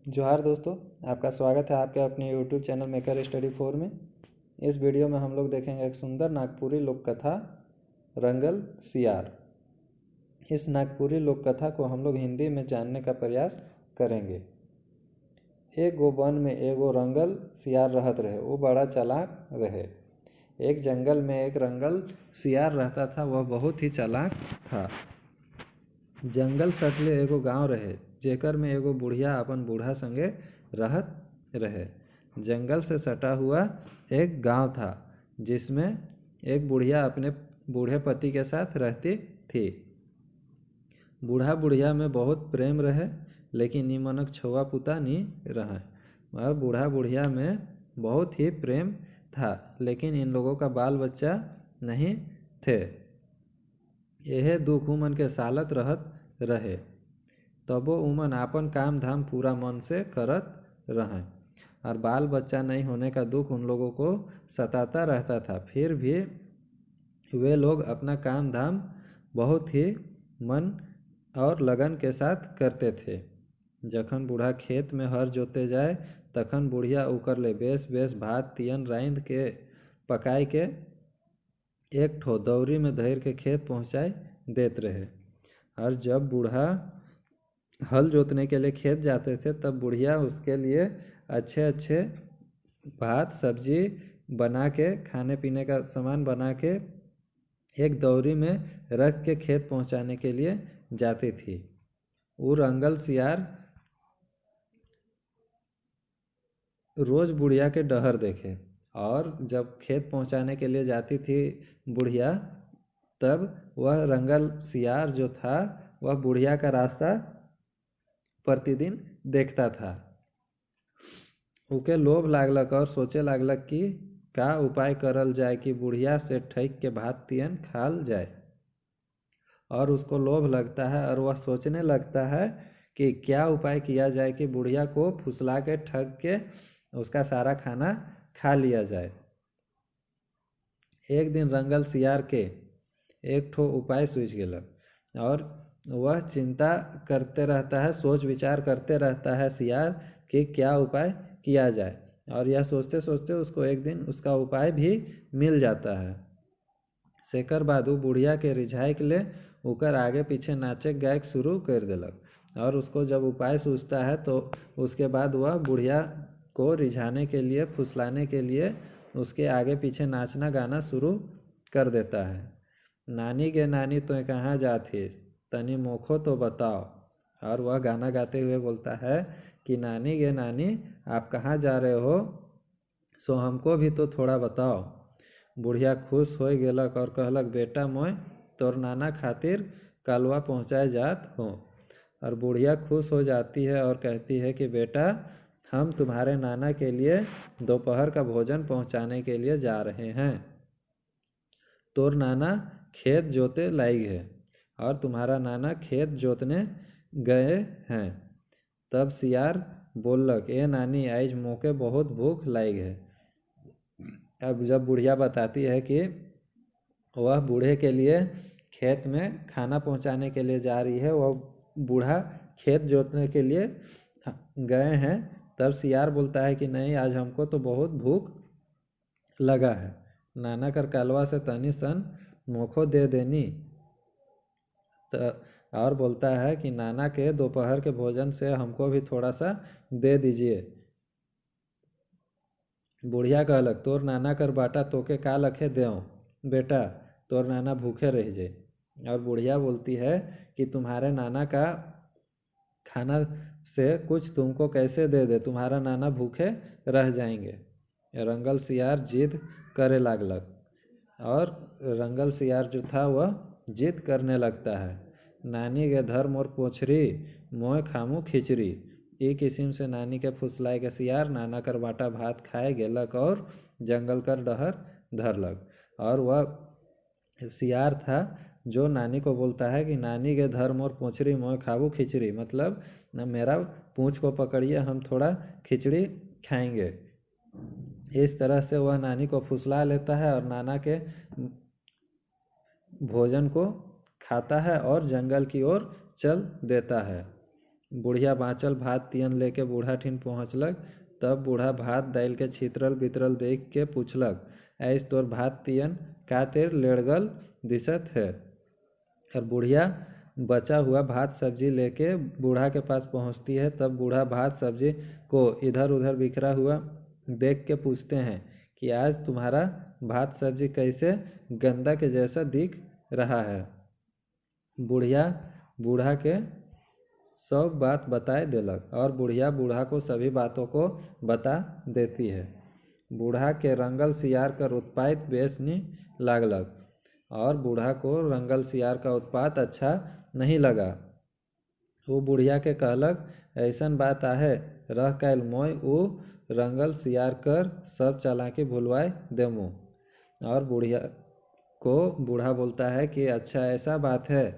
जोहार दोस्तों, आपका स्वागत है आपके अपने यूट्यूब चैनल मेकर स्टडी 4 में। इस वीडियो में हम लोग देखेंगे एक सुंदर नागपुरी लोक कथा रंगल सियार। इस नागपुरी लोक कथा को हम लोग हिंदी में जानने का प्रयास करेंगे। एक गो वन में एगो रंगल सियार रहत रहे, वो बड़ा चालाक रहे। एक जंगल में एक रंगल सियार रहता था, वह बहुत ही चालाक था। जंगल सटले एगो गांव रहे, जेकर में एगो बुढ़िया अपन बूढ़ा संगे रहत रहे। जंगल से सटा हुआ एक गांव था, जिसमें एक बुढ़िया अपने बूढ़े पति के साथ रहती थी। बूढ़ा बुढ़िया में बहुत प्रेम रहे, लेकिन निमनक छुआ पुता नहीं रहे। वह बूढ़ा बुढ़िया में बहुत ही प्रेम था, लेकिन इन लोगों का बाल बच्चा नहीं थे। यह दुख उमन के सालत रहत रहे, तबो उमन आपन काम धाम पूरा मन से करत रहे, और बाल बच्चा नहीं होने का दुख उन लोगों को सताता रहता था। फिर भी वे लोग अपना काम धाम बहुत ही मन और लगन के साथ करते थे। जखन बूढ़ा खेत में हर जोते जाए, तखन बुढ़िया उकर ले बेस बेस भात तियन रांध के पकाई के एक ठो दौरी में धैर के खेत पहुँचाए देत रहे। और जब बूढ़ा हल जोतने के लिए खेत जाते थे, तब बुढ़िया उसके लिए अच्छे अच्छे भात सब्जी बना के, खाने पीने का सामान बना के एक दौरी में रख के खेत पहुंचाने के लिए जाती थी। वो रंगल सियार रोज बुढ़िया के डहर देखे, और जब खेत पहुंचाने के लिए जाती थी बुढ़िया, तब वह रंगल सियार जो था वह बुढ़िया का रास्ता प्रतिदिन देखता था। उके लोभ लागलक और सोचे लागलक कि का उपाय करल जाए कि बुढ़िया से ठैक के भात तियन खाल जाए। और उसको लोभ लगता है और वह सोचने लगता है कि क्या उपाय किया जाए कि बुढ़िया को फुसला के ठग के उसका सारा खाना खा लिया जाए। एक दिन रंगल सियार के एक ठो उपाय सूझ गेलक, और वह चिंता करते रहता है, सोच विचार करते रहता है सियार कि क्या उपाय किया जाए। और यह सोचते सोचते उसको एक दिन उसका उपाय भी मिल जाता है। सेकर बाद वो बुढ़िया के रिझाए के लिए उकर आगे पीछे नाचे गायक शुरू कर देलक। और उसको जब उपाय सूझता है तो उसके बाद वह बुढ़िया को रिझाने के लिए, फुसलाने के लिए उसके आगे पीछे नाचना गाना शुरू कर देता है। नानी गे नानी तो कहाँ जाथिस, तनी मोखो तो बताओ। और वह गाना गाते हुए बोलता है कि नानी गे नानी, आप कहाँ जा रहे हो, सो हमको भी तो थोड़ा बताओ। बुढ़िया खुश हो गेलक और कहलक, बेटा मोय तोर नाना खातिर कलवा पहुँचाए जात हो। और बुढ़िया खुश हो जाती है और कहती है कि बेटा, हम तुम्हारे नाना के लिए दोपहर का भोजन पहुँचाने के लिए जा रहे हैं। तोर नाना खेत जोते लाई है, और तुम्हारा नाना खेत जोतने गए हैं। तब सियार बोलक, ए नानी, आज मोके बहुत भूख लाइग है। अब जब बुढ़िया बताती है कि वह बूढ़े के लिए खेत में खाना पहुंचाने के लिए जा रही है, वह बूढ़ा खेत जोतने के लिए गए हैं, तब सियार बोलता है कि नहीं, आज हमको तो बहुत भूख लगा है, नाना कर कलवा से तनी सन मोखो दे देनी। तो और बोलता है कि नाना के दोपहर के भोजन से हमको भी थोड़ा सा दे दीजिए। बुढ़िया कहलक, तोर नाना कर बाटा तोके का लखे देओ, बेटा तोर नाना भूखे रह जाए। और बुढ़िया बोलती है कि तुम्हारे नाना का खाना से कुछ तुमको कैसे दे दे, तुम्हारा नाना भूखे रह जाएंगे। रंगल सियार जिद करे लागलक, और रंगल सियार जो था वह जिद करने लगता है। नानी के धर मोर पोछरी, मोय खामू खिचड़ी। ये किस्म से नानी के फुसलाए के सियार नाना कर बाटा भात खाए गेलक और जंगल कर डहर धरलक। और वह सियार था जो नानी को बोलता है कि नानी के धर मोर पोछरी, मोय खाबू खिचड़ी, मतलब मेरा पूँछ को पकड़िए, हम थोड़ा खिचड़ी खाएंगे। इस तरह से वह नानी को फुसला लेता है और नाना के भोजन को खाता है और जंगल की ओर चल देता है। बुढ़िया बाँचल भात तियन लेके बूढ़ा ठिन पहुँचलक। तब बूढ़ा भात दाइल के छितरल बितरल देख के पूछलक, ऐस तोर भात तियन का तेर लेड़गल दिसत है। और बुढ़िया बचा हुआ भात सब्जी लेके बूढ़ा के पास पहुंचती है। तब बूढ़ा भात सब्जी को इधर उधर बिखरा हुआ देख के पूछते हैं कि आज तुम्हारा भात सब्जी कैसे गंदा के जैसा दिख रहा है। बुढ़िया बूढ़ा के सब बात बताए देलक और बुढ़िया बूढ़ा को सभी बातों को बता देती है। बूढ़ा के रंगल सियार कर उत्पात बेचने लागलक और बूढ़ा को रंगल सियार का उत्पात अच्छा नहीं लगा। वो बुढ़िया के कहलक, ऐसन बात आहे रह कैल मोय ऊ रंगल सियार कर सब चालाकी भुलवाए देमू। और बुढ़िया को बूढ़ा बोलता है कि अच्छा ऐसा बात है,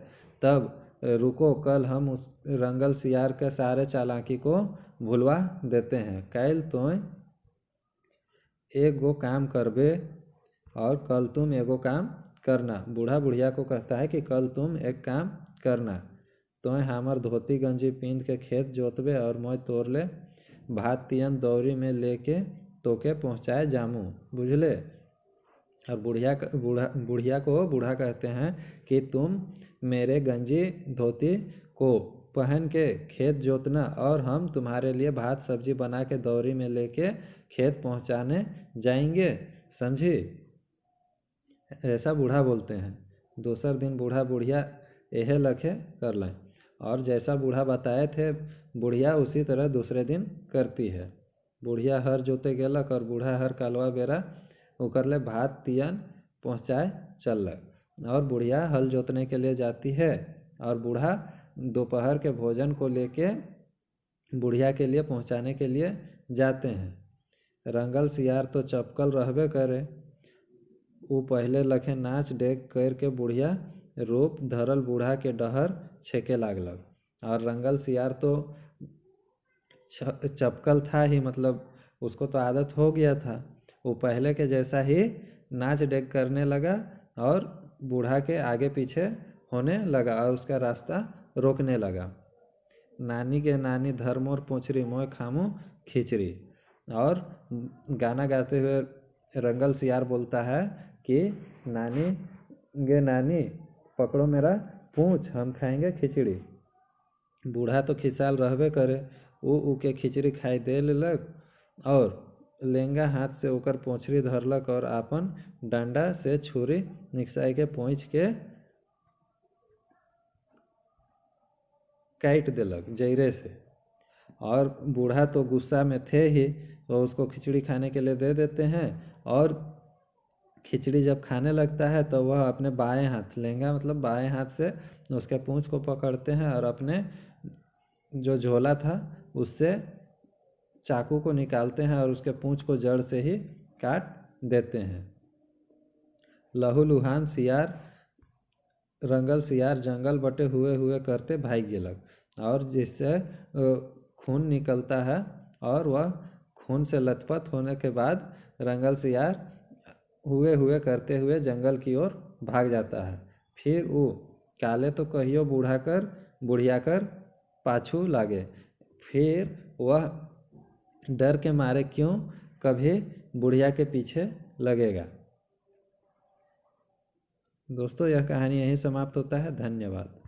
तब रुको कल हम उस रंगल सियार के सारे चालाकी को भुलवा देते हैं। कैल तो एक गो काम करबे और कल तुम एगो काम करना। बूढ़ा बुढ़िया को कहता है कि कल तुम एक काम करना, तो हमर धोती गंजी पींद के खेत जोतबे और मैं तोड़ ले भात तियन दौरी में लेके तोके पहुँचाए जामू, बुझले। और बुढ़िया को बूढ़ा कहते हैं कि तुम मेरे गंजी धोती को पहन के खेत जोतना और हम तुम्हारे लिए भात सब्जी बना के दौरी में लेके खेत पहुँचाने जाएंगे, समझी। ऐसा बूढ़ा बोलते हैं। दूसर दिन बूढ़ा बुढ़िया यह लखे कर लें और जैसा बूढ़ा बताए थे बुढ़िया उसी तरह दूसरे दिन करती है। बुढ़िया हर जोते गेलक और बूढ़ा हर कालवा बेरा उकर ले भात तियन पहुँचाए चललक। और बुढ़िया हल जोतने के लिए जाती है और बूढ़ा दोपहर के भोजन को लेके बुढ़िया के लिए पहुँचाने के लिए जाते हैं। रंगल सियार तो चपकल रहबे करे। वो पहले लखे नाच डेग कर के बुढ़िया रूप धरल बूढ़ा के डहर छेके लागलक। और रंगल सियार तो चपकल था ही, मतलब उसको तो आदत हो गया था। वो पहले के जैसा ही नाच डेग करने लगा और बूढ़ा के आगे पीछे होने लगा और उसका रास्ता रोकने लगा। नानी के नानी धर मोर पूछरी मोय खामू खिचड़ी। और गाना गाते हुए रंगल सियार बोलता है कि नानी गे नानी पकड़ो मेरा पूंछ, हम खाएंगे खिचड़ी। बूढ़ा तो खिसाल रहबे करे। ऊ के खिचड़ी खाई दे लेलक और लेंगा हाथ से ओकर पोंछरी धरलक और आपन डंडा से छुरी निकसाई के पोंछ के काट देलक जैरे से। और बूढ़ा तो गुस्सा में थे ही, तो उसको खिचड़ी खाने के लिए दे देते हैं। और खिचड़ी जब खाने लगता है तो वह अपने बाएं हाथ, लेंगा मतलब बाएं हाथ से उसके पूंछ को पकड़ते हैं और अपने जो झोला था उससे चाकू को निकालते हैं और उसके पूंछ को जड़ से ही काट देते हैं। लहू लुहान सियार रंगल सियार जंगल बटे हुए हुए करते भाग गेलक। और जिससे खून निकलता है और वह खून से लथपथ होने के बाद रंगल सियार हुए हुए करते हुए जंगल की ओर भाग जाता है। फिर वो काले तो कहियो बुढ़िया कर पाछू लागे। फिर वह डर के मारे क्यों कभी बुढ़िया के पीछे लगेगा। दोस्तों, यह कहानी यहीं समाप्त होता है। धन्यवाद।